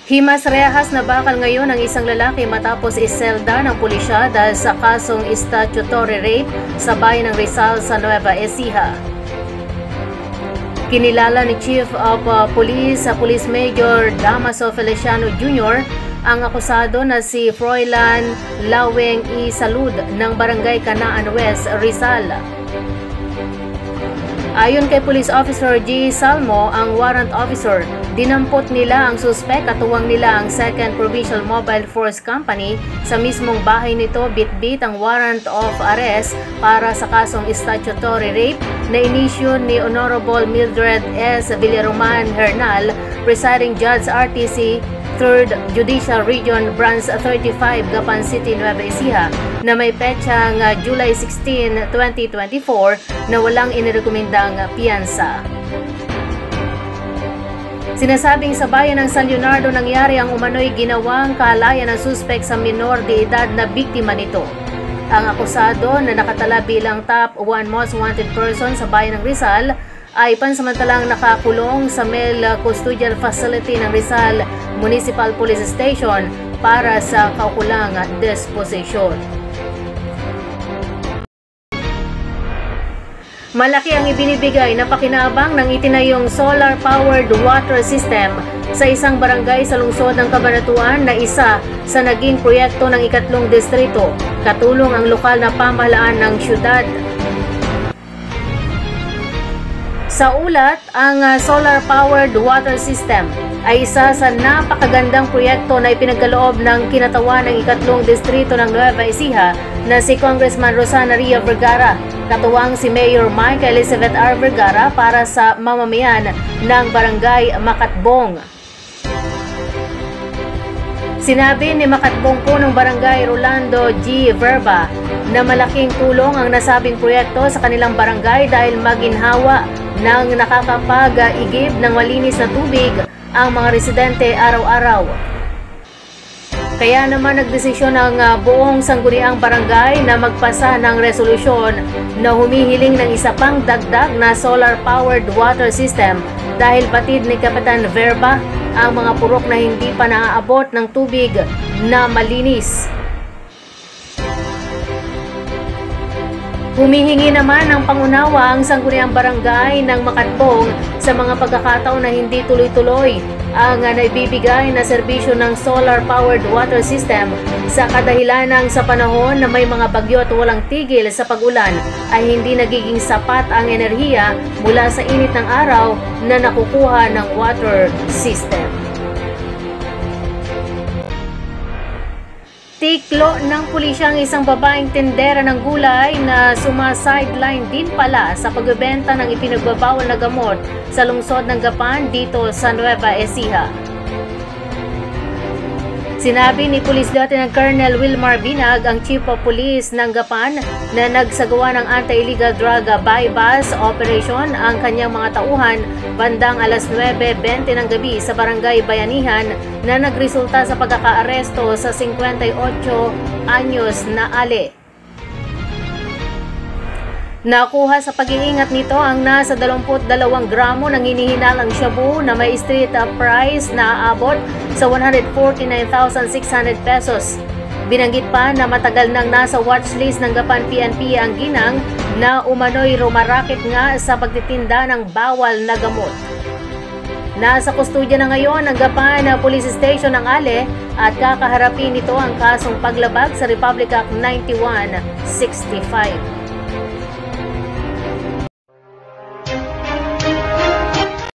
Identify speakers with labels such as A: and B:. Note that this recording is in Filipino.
A: Himas rehas na bakal ngayon ang isang lalaki matapos iselda ng pulisya dahil sa kasong statutory rape sa bayan ng Rizal sa Nueva Ecija. Kinilala ni Chief of Police Police Major Damaso Feliciano Jr. ang akusado na si Froilan Laweng E. Salud ng Barangay Canaan West, Rizal. Ayon kay Police Officer G. Salmo, ang warrant officer, dinampot nila ang suspect at tuwang nila ang 2nd Provincial Mobile Force Company sa mismong bahay nito bitbit ang warrant of arrest para sa kasong statutory rape na inisyu ni Honorable Mildred S. Villaroman Hernal, Presiding Judge RTC 3rd Judicial Region Branch 35, Gapan City, Nueva Ecija na may petsang July 16, 2024 na walang inirekomendang piyansa. Sinasabing sa bayan ng San Leonardo nangyari ang umano'y ginawang kahalayan ng suspect sa minor de edad na biktima nito. Ang akusado na nakatala bilang top 1 most wanted person sa bayan ng Rizal ay pansamantalang nakakulong sa Male Custodial Facility ng Rizal Municipal Police Station para sa kaukulang disposisyon. Malaki ang ibinibigay na pakinabang ng itinayong solar-powered water system sa isang barangay sa lungsod ng Cabanatuan na isa sa naging proyekto ng 3 distrito, katulong ang lokal na pamahalaan ng syudad. Sa ulat, ang solar-powered water system ay isa sa napakagandang proyekto na ipinagkaloob ng kinatawan ng 3 distrito ng Nueva Ecija na si Congressman Rosana Ria Vergara, katuwang si Mayor Mike Elizabeth R. Vergara para sa mamamayan ng Barangay Makatbong. Sinabi ni Makatbong po ng Barangay Rolando G. Verba na malaking tulong ang nasabing proyekto sa kanilang barangay dahil maginhawa ng nakakapag-igib ng malinis na tubig ang mga residente araw-araw. Kaya naman nagdesisyon ang buong sangguniang barangay na magpasa ng resolusyon na humihiling ng isa pang dagdag na solar-powered water system dahil batid ni Kapitan Verba ang mga purok na hindi pa naaabot ng tubig na malinis. Humihingi naman ng pangunawa ang sangguniang barangay ng Makatbong sa mga pagkakataon na hindi tuloy-tuloy ang naibibigay na serbisyo ng solar-powered water system sa kadahilanang sa panahon na may mga bagyo at walang tigil sa pag-ulan ay hindi nagiging sapat ang enerhiya mula sa init ng araw na nakukuha ng water system. Tiklo ng pulisya ang isang babaeng tendera ng gulay na sumasideline din pala sa pagbebenta ng ipinagbabawal na gamot sa lungsod ng Gapan dito sa Nueva Ecija. Sinabi ni Police Lieutenant Colonel Wilmar Binag, ang Chief of Police ng Gapan, na nagsagawa ng anti-illegal drug bypass operation ang kanyang mga tauhan bandang alas 9:20 ng gabi sa Barangay Bayanihan na nagresulta sa pagkakaaresto sa 58 anyos na ale. Nakuha sa pag-iingat nito ang nasa 22 gramo ng hinihinalang shabu na may street price na aabot sa 149,600 pesos. Binanggit pa na matagal nang nasa watchlist ng Gapan PNP ang ginang na umano'y rumarakit nga sa pagtitinda ng bawal na gamot. Nasa kustudya na ngayon ang Gapan Police Station ng Ale at kakaharapin nito ang kasong paglabag sa Republic Act 9165.